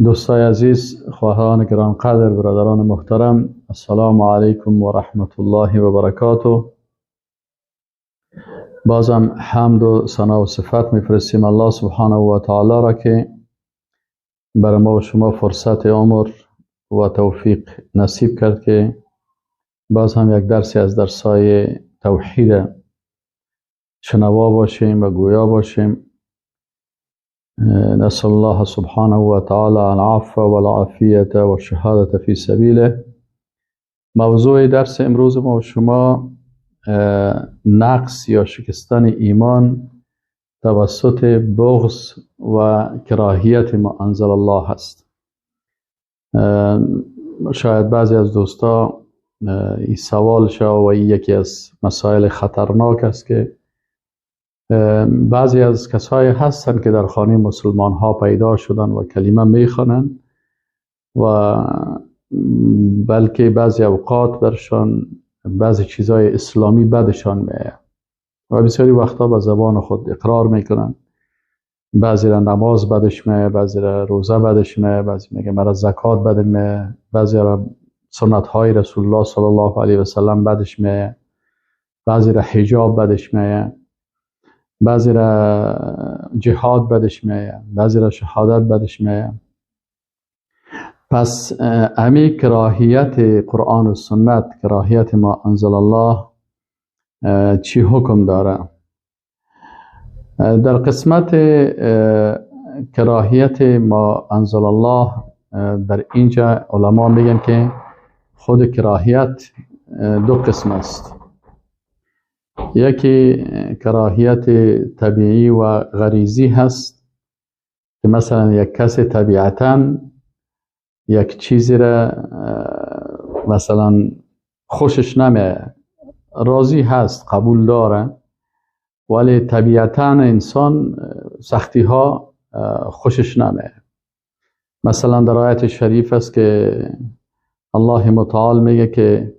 دوستای عزیز، خواهران گرانقدر، برادران محترم، السلام علیکم و رحمت الله و برکاته. بازم حمد و ثنا و صفت میفرستیم الله سبحانه و تعالی را که برای ما و شما فرصت عمر و توفیق نصیب کرد که باز هم یک درسی از درسای توحید شنوا باشیم و گویا باشیم. نسأل الله سبحانه و تعالی العفو و العافیت و الشهادة فی سبیله. موضوع درس امروز ما و شما نقص یا شکستن ایمان توسط بغض و کراهیت ما انزل الله هست. شاید بعضی از دوستا این سوال شد و این یکی از مسائل خطرناک است که بعضی از کسایی هستند که در خانه مسلمان ها پیدا شدن و کلمه میخوانند و بلکه بعضی اوقات برشان بعضی چیزای اسلامی بدشان میاد و بسیاری وقتا به زبان خود اقرار میکنن. بعضی را نماز بدش میاد، بعضی را روزه بدش میاد، بعضی میگه مرا زکات بدش میاد، بعضی را سنت های رسول الله صلی الله علیه و سلم بدش میاد، بعضی را حجاب بدش میاد، بعضی را جهاد بدش میاد، بعضی را شهادت بدش میاد. پس امی کراهیت قرآن و سنت، کراهیت ما انزل الله چی حکم داره؟ در قسمت کراهیت ما انزل الله در اینجا علما میگن که خود کراهیت دو قسم است. یکی کراهیت طبیعی و غریزی هست که مثلا یک کس طبیعتاً یک چیزی را مثلا خوشش نمیاد، راضی هست، قبول داره، ولی طبیعتاً انسان سختی ها خوشش نمیاد. مثلا در آیت شریف است که الله متعال میگه که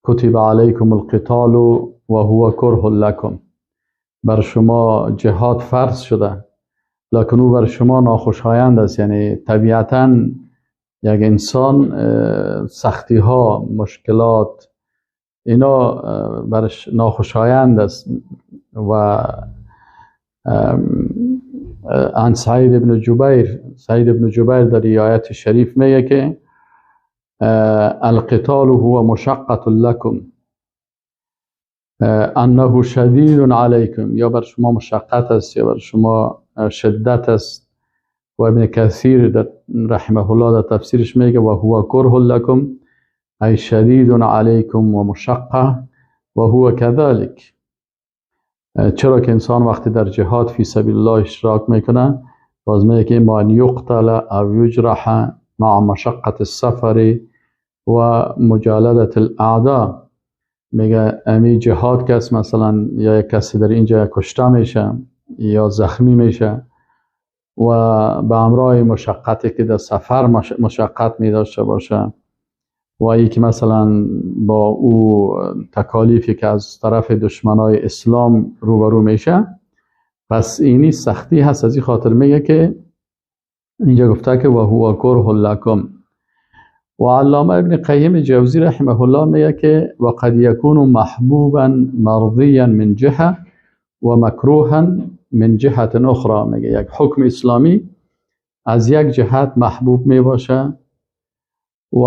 کتب علیکم القتال و هو کره لکم، بر شما جهاد فرض شده لکن او بر شما ناخوشایند است. یعنی طبیعتاً یک انسان سختی ها، مشکلات اینا برش ناخوشایند است. و عن سعید ابن جبیر در آیت شریف میگه که القتال هو مشقة لکم انه شدید علیکم، یا بر شما مشقت است یا بر شما شدت است. و ابن کثیر رحمه الله در تفسیرش میگه و هو کره لکم ای شدید علیکم و مشقه و هو کذالک. چرا که انسان وقتی در جهاد فی سبیل الله اشتراک میکنه باز میگه که ما ان یقتل او یجرح مع مشقة السفر و مجالدة الاعداء. میگه امی جهاد کس مثلا یا یک کسی در اینجا کشته میشه یا زخمی میشه و به همراه مشقتی که در سفر مشقت می داشته باشه و ای که مثلا با او تکالیفی که از طرف دشمنای اسلام روبرو میشه، پس اینی سختی هست. از این خاطر میگه که اینجا گفته که و هو کره لکم. و علامه ابن قیم جوزی رحمه الله میگه که و قد یکون محبوبا مرضیا من جهه و مکروها من جهت اخرى. میگه یک حکم اسلامی از یک جهت محبوب می باشه و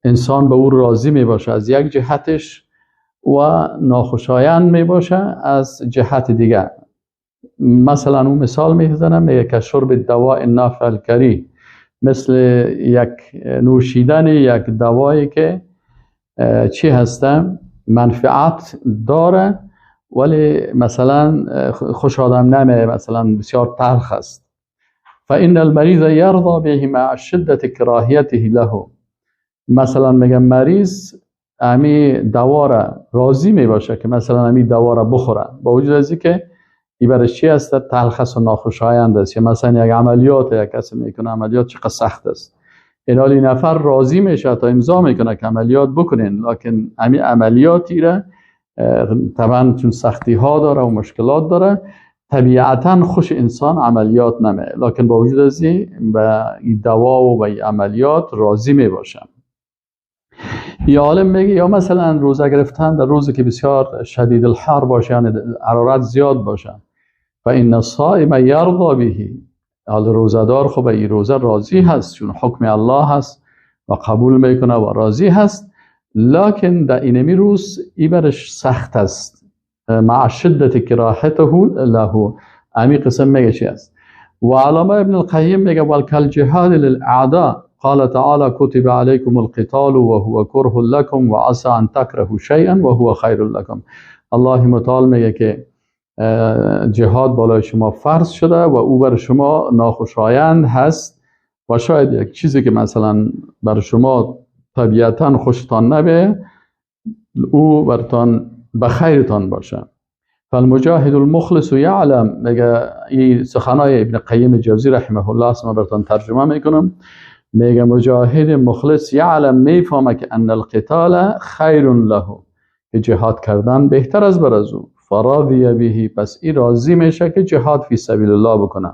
انسان به او راضی می باشه از یک جهتش و ناخوشایند می باشه از جهت دیگر. مثلا اون مثال میزنم، میگه که شرب دواء النافع الکریه، مثل یک نوشیدن یک دوایی که چی هسته؟ منفعت داره ولی مثلا خوش آدم نمیه، مثلا بسیار تلخ است. فإن المریض یرضى به مع شدت کراهیته له. مثلا میگم مریض امی دوا را راضی میباشه که مثلا امی دوا را بخوره با وجود از اینکه این برای چی است؟ تلخ است و ناخوشایند است. یا مثلا یک عملیات یک کسی میکنه عملیات چقدر سخت است، این حالی نفر راضی میشه تا امضا میکنه که عملیات بکنین، لکن امی عملیاتی را طبعا چون سختی ها داره و مشکلات داره طبیعتا خوش انسان عملیات نمه، لکن با وجود از این به دوا و به عملیات راضی می باشم. یا عالم میگه یا مثلا روزه گرفتن در روزی که بسیار شدید الحر باشه، یعنی حرارت زیاد باشه، و این الصائم یرضی به، حال روزدار خب این روزه راضی هست چون حکم الله هست و قبول میکنه و راضی هست، لکن در اینمی روز ای برش سخت است، مع شدت کراهته له. امی قسم میگه چی است. و علامه ابن القیم میگه والکل جهاد للاعداء، قال تعالى كتب عليكم القتال وهو كره لكم وعسى ان تكرهوا شيئا وهو خير لكم. الله متعال میگه که جهاد بالای شما فرض شده و او بر شما ناخوشایند هست و شاید یک چیزی که مثلا بر شما طبیعتا خوشتان نبه او برتان بخیرتان باشه. فالمجاهد المخلص یعلم، میگه این سخنای ابن قیم جوزی رحمه الله است، ما برتان ترجمه میکنم. میگه مجاهد مخلص یعلم، میفهمه که ان القتال خیر له، که جهاد کردن بهتر از بر از او. فراضی به، پس این راضی میشه که جهاد فی سبیل الله بکنه.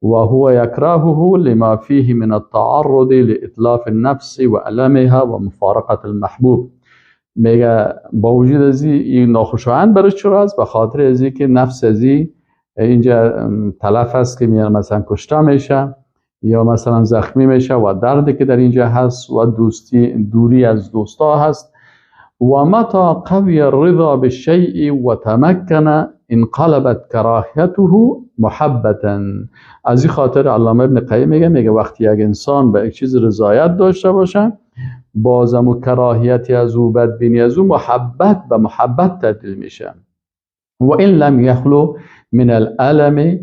و هو یکرهه لما فیه من التعرض لإتلاف النفس و علمها و مفارقت المحبوب. میگه با وجود از این ناخوشایند برش چرا است؟ به خاطر از که نفس از اینجا تلف است که میان مثلا کشته میشه یا مثلا زخمی میشه و دردی که در اینجا هست و دوری از دوستا هست. و متى قوی الرضا بالشیء و تمکن انقلبت کراهیته محبتا. از این خاطر علامه ابن قیم میگه وقتی یک انسان به یک چیز رضایت داشته باشه، بازم و کراهیتی از او، بدبینی از او، محبت به محبت تبدیل میشه. و این لم یخلو من الالم،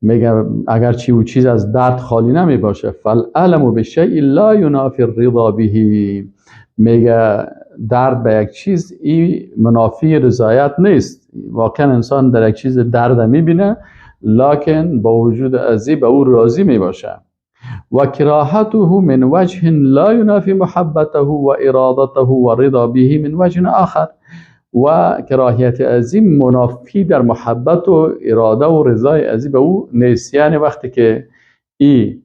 میگه اگرچه او چیز از درد خالی نمی باشه، فالالم بالشیء لا ینافی الرضا به. میگه درد به یک چیز این منافی رضایت نیست. واقعا انسان در یک چیز درد میبینه لکن با وجود ازی به او راضی میباشه. و کراهته من وجه لا ینافی محبته و ارادته و رضا به من وجه آخر. و کراهیت ازی منافی در محبت و اراده و رضای ازی به او نیست. یعنی وقتی که ای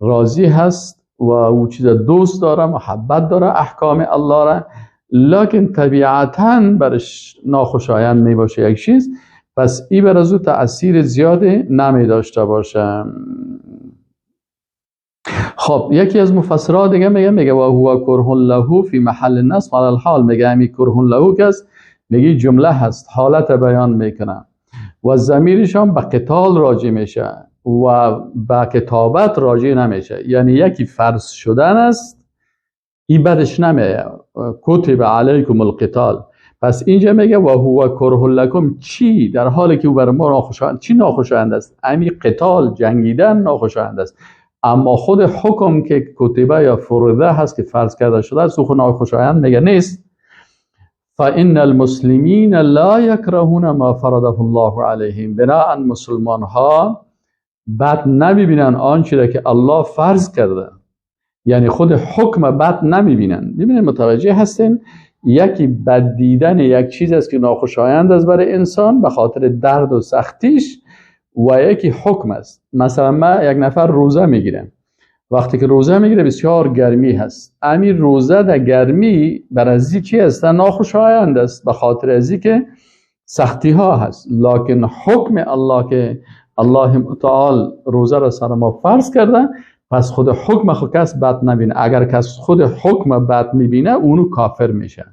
راضی هست و او چیز دوست داره، محبت داره، احکام الله را، لکن طبیعتاً برش ناخوشایند می باشه یک چیز، پس ای بر از او تأثیر زیاده نمی داشته باشه. خب یکی از مفسرها دیگه میگه و هو کره له فی محل النصب علی الحال. میگه همی کره له کس میگه جمله هست، حالت بیان میکنه و ضمیرش هم به قتال راجع میشه و به کتابت راجع نمیشه. یعنی یکی فرض شدن است، این بدش نمیه، کتب علیکم القتال. پس اینجا میگه و هو کره لکم، چی در حالی که او بر ما ناخوشایند، چی ناخوشایند است؟ امی قتال، جنگیدن ناخوشایند است، اما خود حکم که کتبه یا فرضه هست که فرض کرده شده است، او ناخوشایند میگه نیست. فإن المسلمین لا یکرهون ما فرضه الله علیهم، بنابراین مسلمان ها بد نمیبینن آنچه که الله فرض کرده، یعنی خود حکم بد نمیبینن. ببینید متوجه هستین، یکی بد دیدن یک چیز است که ناخوشایند است برای انسان به خاطر درد و سختیش، و یکی حکم است. مثلا ما یک نفر روزه میگیره، وقتی که روزه میگیره بسیار گرمی هست، امی روزه در گرمی بر ازی چی است؟ ناخوشایند است به خاطر ازی که سختی ها هست، لکن حکم الله که الله تعالی روزه را سر ما فرض کرده، پس خود حکم خود کس بد نبینه. اگر کس خود حکم بد میبینه اونو کافر میشه،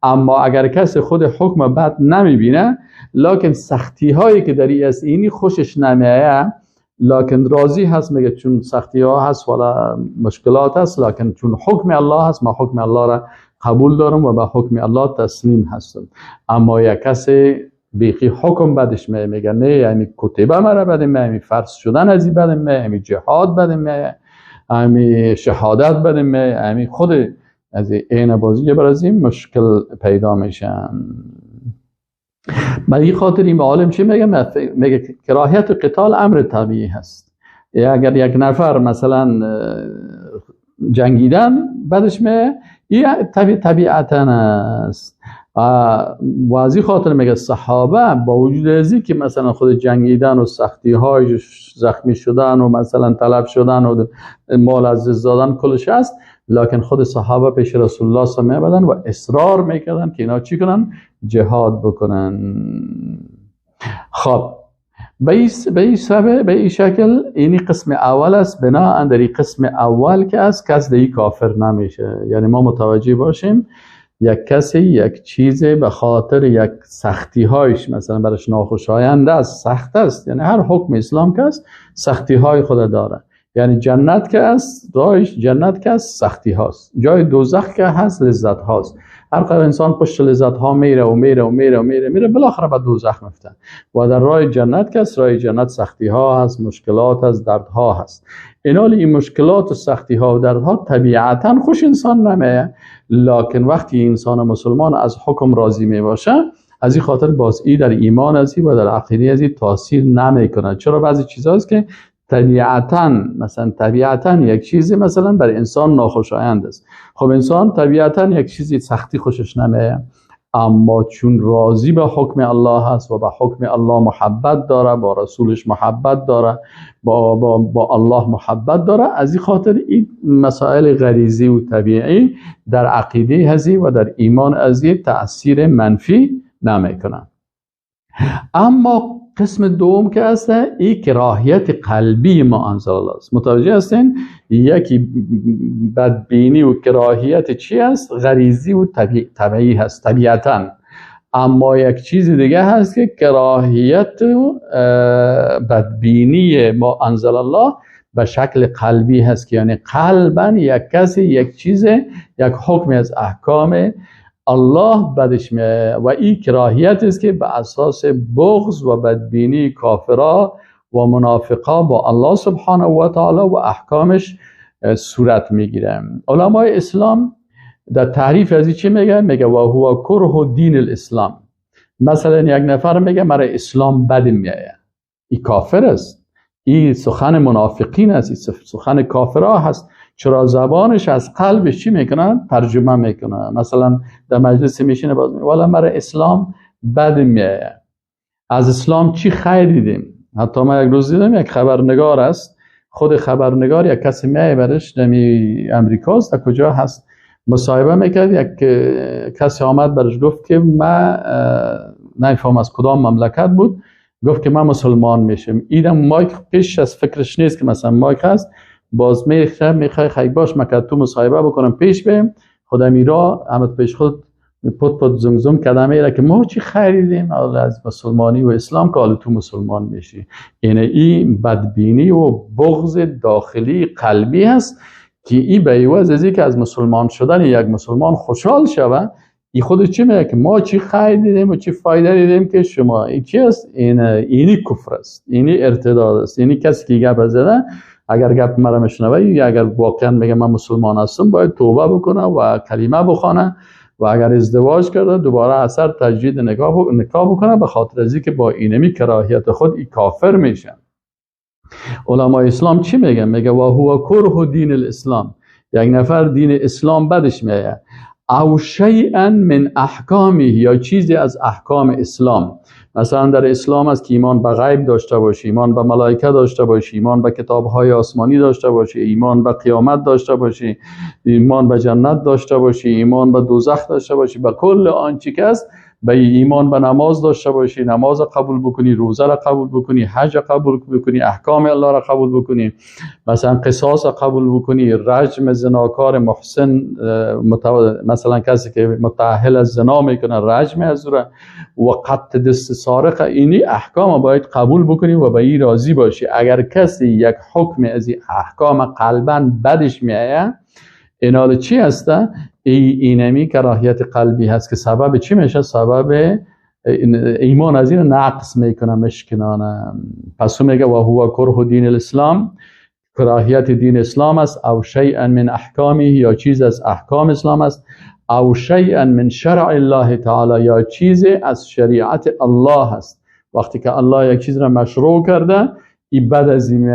اما اگر کس خود حکم بد نمیبینه لکن سختی هایی که در اینی خوشش نمیایه، لکن راضی هست، میگه چون سختی ها هست ولا مشکلات هست، لکن چون حکم الله هست ما حکم الله را قبول دارم و به حکم الله تسلیم هستم. اما یک کسی بیخی حکم بدش میگه نه، یعنی کتبه مرا بده میگه، یعنی فرض شدن از این بده میگه، یعنی جهاد بده میگه، یعنی شهادت بده میگه، یعنی خود از این بازی برای این مشکل پیدا میشن. برای خاطر این عالم چی میگه کراهیت قتال امر طبیعی هست. اگر یک نفر مثلا جنگیدن بعدش این طبیعتا است، و از این خاطر میگه صحابه با وجود ازی که مثلا خود جنگیدن و سختی های زخمی شدن و مثلا طلب شدن و مال عزیز دادن کلش هست، لکن خود صحابه پیش رسول الله صلی الله علیه و آله و اصرار میکردن که اینا چی کنن؟ جهاد بکنن. خب به این شکل اینی قسم اول است. بنا در این قسم اول که است کس دیگه کافر نمیشه. یعنی ما متوجه باشیم یک کسی یک چیز به خاطر یک سختی هایش مثلا برش ناخوشایند است، سخت است، یعنی هر حکم اسلام که است سختی های خود داره. یعنی جنت که است، راهش جنت که است سختی هاست، جای دوزخ که هست لذت هاست. هر قدر انسان پشت لذت ها میره و میره و میره و میره بالاخره به دوزخ میفته. و در راه جنت که است، راه جنت سختی ها هست، مشکلات هست، درد ها هست. این مشکلات و سختی ها و درد ها طبیعتا خوش انسان نمیه، لکن وقتی انسان مسلمان از حکم راضی می باشه، از این خاطر باز ای در ایمان ازی و در عقیده ازی تاثیر نمیکنه. چرا بعضی چیزاست که طبیعتا یک چیزی مثلا برای انسان ناخوشایند است. خب انسان طبیعتا یک چیزی سختی خوشش نمیه، اما چون راضی به حکم الله هست و به حکم الله محبت داره، با رسولش محبت داره، با الله محبت داره، از این خاطر این مسائل غریزی و طبیعی در عقیده هزی و در ایمان ازی تأثیر منفی نمیکنه. اما قسم دوم که است این کراهیت قلبی ما انزل الله است. متوجه هستین؟ یکی بدبینی و کراهیت چی است؟ غریزی و طبیعی هست طبیعتا. اما یک چیز دیگه هست که کراهیت و بدبینی ما انزل الله به شکل قلبی هست، که یعنی قلبا یک کسی یک چیز، یک حکم از احکام الله بدش میه و این کراهیت است که به اساس بغض و بدبینی کافرها و منافقا با الله سبحانه و تعالی و احکامش صورت میگیره. علمای اسلام در تعریف از این چی میگه؟ میگه و هو کره دین الاسلام. مثلا یک نفر میگه مرا اسلام بد میایه، این کافر است، این سخن منافقین است، این سخن کافرها هست. چرا زبانش از قلبش چی میکنن؟ ترجمه میکنن. مثلا در مجلس میشینه باز میگه والا مرا اسلام بد میایه، از اسلام چی خیر دیدیم. حتی ما یک روز دیدم یک خبرنگار است، خود خبرنگار یک کسی میایه برش نمی امریکاست، در کجا هست، مصاحبه میکرد. یک کسی آمد برش گفت که من نمیفهم از کدام مملکت بود، گفت که من مسلمان میشم. ایدم مایک پیش از فکرش نیست که مثلا مایک هست، باز میخوای خیلی باش مکد تو مصاحبه بکنم پیش بیم، خدا میرا همت پیش خود پت زمزم کده میره که ما چی خیر دیدیم از مسلمانی و اسلام که حالا تو مسلمان میشی. یعنی این بدبینی و بغض داخلی قلبی هست که این به عوض از که از مسلمان شدن یک مسلمان خوشحال شوه، این خودش چی میگه که ما چی خیر دیدیم و چی فایده دیدیم که شما. این چی است؟ اینی کفر است، اینی ارتداد است. اینی کسی که گپ زده اگر گپ مرا میشنوه یا اگر واقعا میگه من مسلمان هستم، باید توبه بکنه و کلمه بخونه و اگر ازدواج کرده دوباره اثر تجدید نکاح بکنه، به خاطر از اینکه با اینمی کراهیت خود ای کافر میشن. علمای اسلام چی میگن؟ میگه و هو کره دین الاسلام. یک نفر دین اسلام بدش میایه، او شیئا من احکامه، یا چیزی از احکام اسلام. مثلا در اسلام است که ایمان به غیب داشته باشی، ایمان به ملائکه داشته باشی، ایمان به کتاب‌های آسمانی داشته باشی، ایمان به قیامت داشته باشی، ایمان به جنت داشته باشی، ایمان به دوزخ داشته باشی، به کل آنچه که است. به ایمان به نماز داشته باشی، نماز قبول بکنی، روزه را قبول بکنی، حج قبول بکنی، احکام الله را قبول بکنی، مثلا قصاص قبول بکنی، رجم زناکار محسن، مثلا کسی که متأهل از زنا میکنه رجم از او و قطع دست سارق. اینی احکام باید قبول بکنی و به این راضی باشی. اگر کسی یک حکم از این احکام قلبا بدش میایه، اینال چی هسته؟ اینمی کراهیت قلبی هست که سبب چی میشه؟ سبب ایمان از این نقص میکنه، مشکنانه. پس میگه و هو کره دین الاسلام، کراهیت دین اسلام است، او شیئا من احکامی، یا چیز از احکام اسلام است، او شیئا من شرع الله تعالی، یا چیز از شریعت الله است. وقتی که الله یک چیز را مشروع کرده، این بد از این.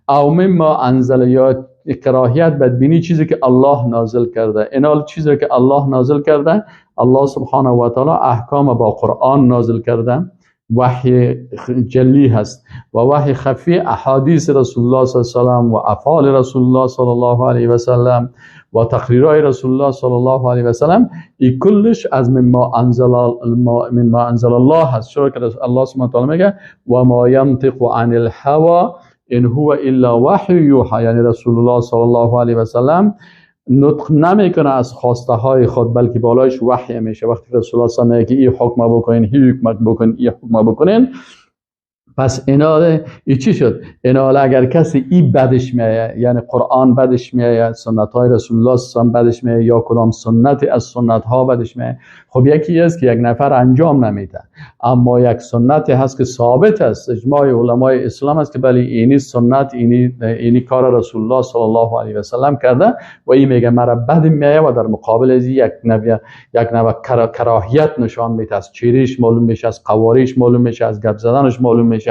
او مما انزل، یا کراهیت بدبینی چیزی که الله نازل کرده. اینال چیزی که الله نازل کرده الله سبحانه و تعالی احکام با قرآن نازل کرده، وحی جلی هست و وحی خفی احادیث رسول الله صلی الله علیه و سلم و افعال رسول الله صلی الله علیه و سلم و تقریرهای رسول الله صلی الله علیه و سلم، این کلش از مما انزل الله هست. چرا که الله سبحانه و تعالی میگه و ما ینطق عن الهوى ان هو الا وحی یوحی، یعنی رسول الله صلی الله علیه و سلم نطق نمیکنه از خواسته های خود، بلکه بالایش وحی میشه. وقتی رسول الله صلی الله علیه و سلم میگه این حکم بکنین، این حکمت بکنین، این حکم بکنین، پس اینا چی شد؟ اینا اگر کسی این بدش میایه، یعنی قرآن بدش میایه، سنت های رسول الله صلی الله علیه و بدش میایه، یا کدام سنت از سنت ها بدش میایه، خب یکی است که یک نفر انجام نمیده، اما یک سنتی هست که ثابت است، اجماع علمای اسلام است که بله اینی سنت، اینی کار رسول الله صلی الله علیه و سلم کرده و این میگه مرا بد میایه و در مقابل از یک نوع کراهیت نشان میده، از چیریش معلوم میشه، از قواریش معلوم میشه، از گپ زدنش معلوم میشه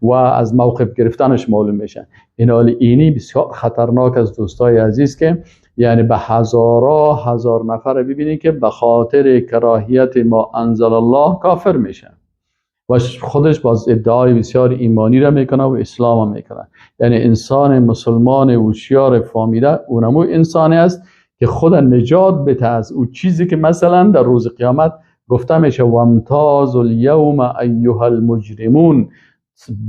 و از موقف گرفتنش معلوم میشه. این حال اینی بسیار خطرناک از دوستای عزیز که یعنی به هزار نفر ببینید که به خاطر کراهیت ما انزل الله کافر میشه و خودش باز ادعای بسیار ایمانی را میکنه و اسلام هم میکنه. یعنی انسان مسلمان هوشیار فهمیده اونمو انسانی است که خود نجات بده از اون چیزی که مثلا در روز قیامت گفته میشه وامتاز الیوم ایها المجرمون،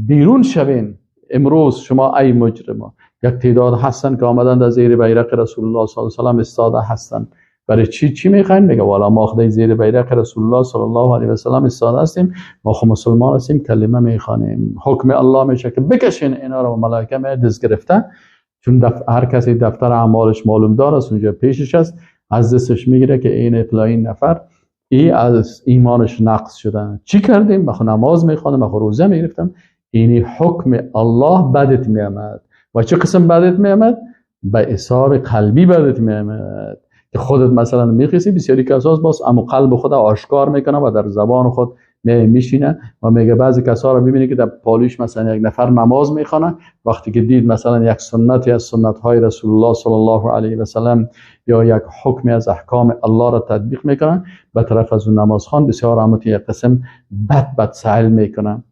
بیرون شوین امروز شما ای مجرما. یک تعداد هستن که آمدن در زیر بیرق رسول الله صلی الله علیه و سلم استاده هستن. برای چی میخواین؟ میگه والا ما خدای زیر بیرق رسول الله صلی الله علیه و سلم استاده هستیم، ما خود مسلمان هستیم، کلمه میخوانیم، حکم الله میشه که بکشین اینا رو، و ملائکه دست گرفته، چون هر کسی دفتر اعمالش معلوم دار است، اونجا پیشش است، از دستش میگیره که این فلان نفر ای از ایمانش نقص شدن. چی کردیم؟ من نماز میخوانم، من روزه میگرفتم، اینی حکم الله بدت میامد. و چه قسم بدت میامد؟ به حساب قلبی بدت میامد که خودت مثلا میخیسی، بسیاری کسا باز اما قلب خود آشکار میکنه و در زبان خود میشینه و میگه. بعضی کسا رو ببینی که در پالیش مثلا یک نفر نماز میخونه، وقتی که دید مثلا یک سنتی از سنت های رسول الله صلی الله علیه و سلم یا یک حکمی از احکام الله را تطبیق میکنه، به طرف از اون نمازخوان بسیار رحمتی یک قسم بد سهل میکنه.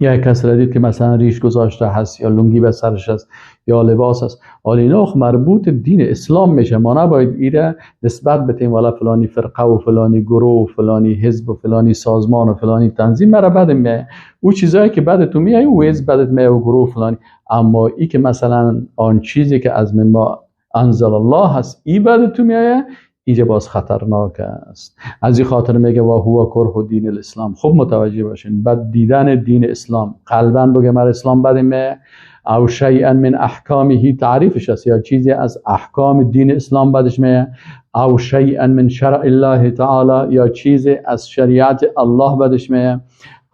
یا کسی را دید که مثلا ریش گذاشته هست یا لنگی به سرش است یا لباس است، حالا اینا مربوط دین اسلام میشه، ما نباید ایره نسبت بدیم والا فلانی فرقه و فلانی گروه و فلانی حزب و فلانی سازمان و فلانی تنظیم مرا بد میه. او چیزایی که بعد تو میای او حزب بدت میه و گروه فلانی، اما ای که مثلا آن چیزی که از ما انزل الله هست ای بعد تو میایه، اینجا باز خطرناک است. از این خاطر میگه و هو کره دین الاسلام. خوب متوجه باشین، بد دیدن دین اسلام، قلباً بگه مر اسلام بد میه، او شیئا من احکامه تعریفش است، یا چیزی از احکام دین اسلام بدش میه، او شیئا من شرع الله تعالی، یا چیزی از شریعت الله بدش میه،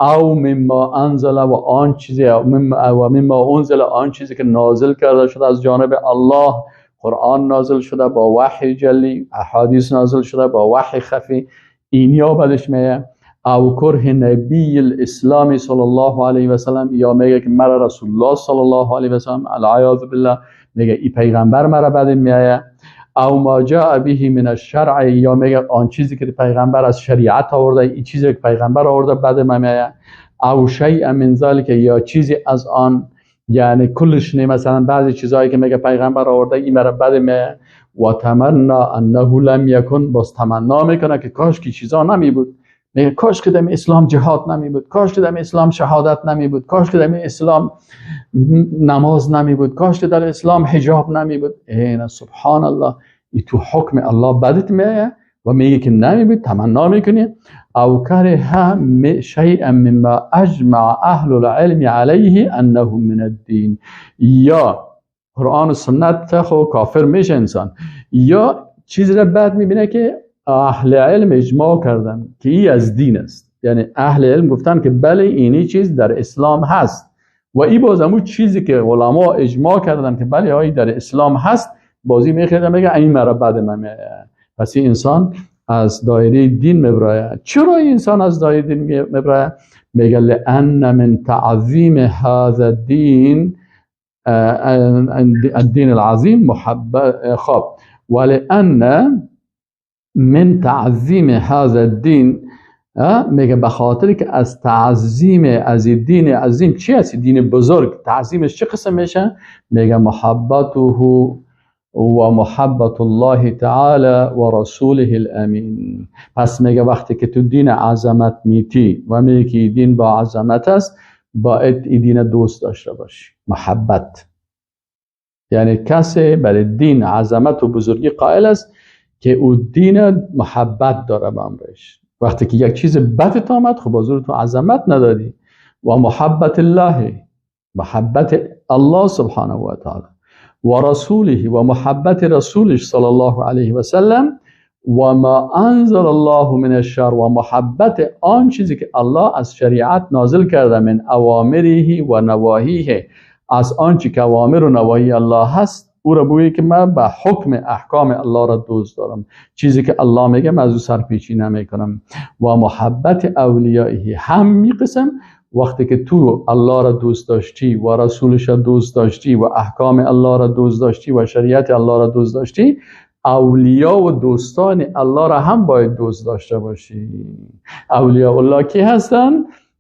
او مما انزل و آن چیزی و مما انزل آن چیزی که نازل کرده شده از جانب الله، قرآن نازل شده با وحی جلی، احادیث نازل شده با وحی خفی، اینیا بدش میه. او کره نبی الاسلام صلی الله علیه و سلم، یا میگه که مرا رسول الله صلی الله علیه و سلم العیاذ بالله میگه ای پیغمبر مرا بد میایه. او ما جاء به من الشرع، یا میگه آن چیزی که پیغمبر از شریعت آورده، این چیزی که پیغمبر آورده بد میایه. او شیء من ذلک، یا چیزی از آن، یعنی کلش نه، مثلا بعضی چیزایی که میگه پیغمبر آورده این مرا بد میایه. و تمنا انه لم یکن، باز تمنا میکنه که کاش که چیزا نمی بود، میگه کاش که در اسلام جهاد نمی بود، کاش که در اسلام شهادت نمی بود، کاش که در اسلام نماز نمی بود، کاش که در اسلام حجاب نمی بود. این سبحان الله، ای تو حکم الله بدت میایه و میگه که نمی بود، تمنا میکنی. او کره شیئا مما اجمع اهل العلم علیه انه من الدین، یا قرآن و سنت خو کافر میشه انسان، یا چیزی را بعد میبینه که اهل علم اجماع کردن که ای از دین است، یعنی اهل علم گفتن که بله اینی چیز در اسلام هست و ای باز همون چیزی که علما اجماع کردن که بله ای در اسلام هست بازی میخیده میگه این مرا بعد من. پس این انسان از دایره دین میبره. چرا این انسان از دایره دین میبره؟ میگه لأن من تعظیم هذا الدین الدین العظیم محبت خواب، ولأن من تعظیم هذا الدین، میگه به خاطر که از تعظیم از دین عظیم، چی هست دین بزرگ، تعظیمش چه قسم میشه؟ میگه محبته و محبت الله تعالی و رسوله الامین. پس میگه وقتی که تو دین عظمت میتی و میگه که دین با عظمت است، باید این دین دوست داشته باشی. محبت یعنی کسی برای دین عظمت و بزرگی قائل است که او دین محبت داره به امرش. وقتی که یک چیز بدت آمد، خب حضور تو عظمت نداری. و محبت الله، محبت الله سبحانه و تعالی و رسوله و محبت رسولش صلی الله علیه و سلم و ما انزل الله من الشر و محبت آن چیزی که الله از شریعت نازل کرده، من اوامره و نواهیه، از آن چی که اوامر و نواهی الله هست او را بگویی که من به حکم احکام الله را دوست دارم، چیزی که الله میگه من از او سرپیچی نمی کنم. و محبت اولیائه، همین قسم وقتی که تو الله را دوست داشتی و رسولش را دوست داشتی و احکام الله را دوست داشتی و شریعت الله را دوست داشتی، اولیاء و دوستان الله را هم باید دوست داشته باشی. اولیاء الله کی هستن؟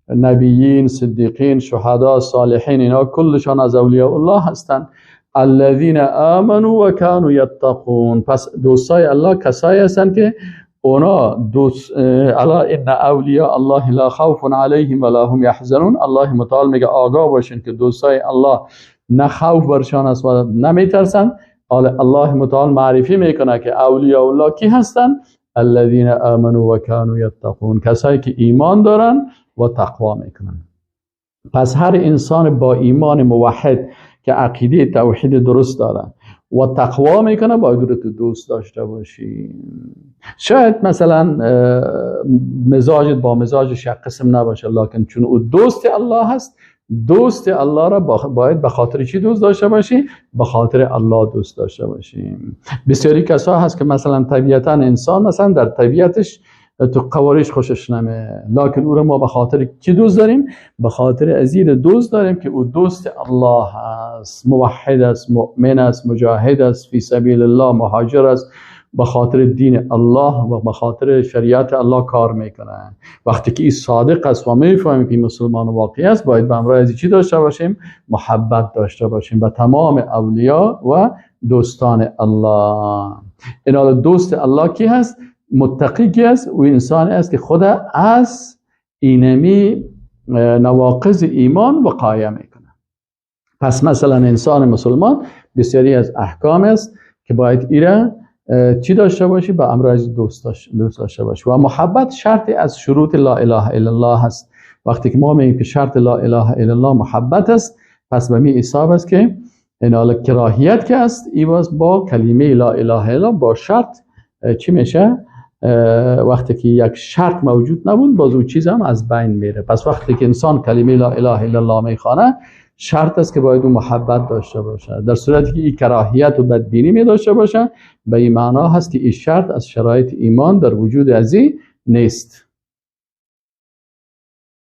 نبیین، صدیقین، شهدا، صالحین، اینا کلشان از اولیاء الله هستن. الذين آمنوا و كانوا يتقون. پس دوستای الله کسایی هستن که اونا دوست الا ان اولیاء الله لا خوف علیهم ولا هم یحزنون. الله متعال میگه آگاه باشین که دوستای الله نه خوف برشان است و نمیترسن. الله متعال معرفی میکنه که اولیاء الله کی هستن؟ الذين آمنوا و كانوا يتقون، کسایی که ایمان دارن و تقوا میکنن. پس هر انسان با ایمان موحد که عقیده توحید درست داره و تقوا میکنه باید رو تو دوست داشته باشی. شاید مثلا مزاجت با مزاجش یک قسم نباشه، لکن چون او دوست الله هست، دوست الله را باید به خاطر چی دوست داشته باشی؟ به خاطر الله دوست داشته باشی. بسیاری کسا هست که مثلا طبیعتا انسان مثلا در طبیعتش تو قواریش خوشش نمیه، لکن او را ما به خاطر چی دوست داریم؟ به خاطر عزیز دوست داریم که او دوست الله است، موحد است، مؤمن است، مجاهد است، فی سبیل الله مهاجر است، به خاطر دین الله و به خاطر شریعت الله کار میکنه. وقتی که این صادق است و میفهمیم که مسلمان واقعی است، باید به همراه از چی داشته باشیم؟ محبت داشته باشیم به تمام اولیاء و دوستان الله. این دوست الله کی هست؟ متقی کی است؟ او انسان است که خود از اینمی نواقض ایمان وقایه میکنه. پس مثلا انسان مسلمان بسیاری از احکام است که باید ایره چی داشته باشی؟ به امراض دوست داشته باشی. و محبت شرطی از شروط لا اله الا الله هست. وقتی که ما میگیم که شرط لا اله الا الله محبت است، پس به می حساب است که این کراهیت که است ایواز با کلمه لا اله الا الله با شرط چی میشه؟ وقتی که یک شرط موجود نبود باز اون چیز هم از بین میره. پس وقتی که انسان کلمه لا اله الا الله میخوانه، شرط است که باید اون محبت داشته باشه. در صورتی که این کراهیت و بدبینی می داشته باشه، به این معنا هست که این شرط از شرایط ایمان در وجود ازی نیست.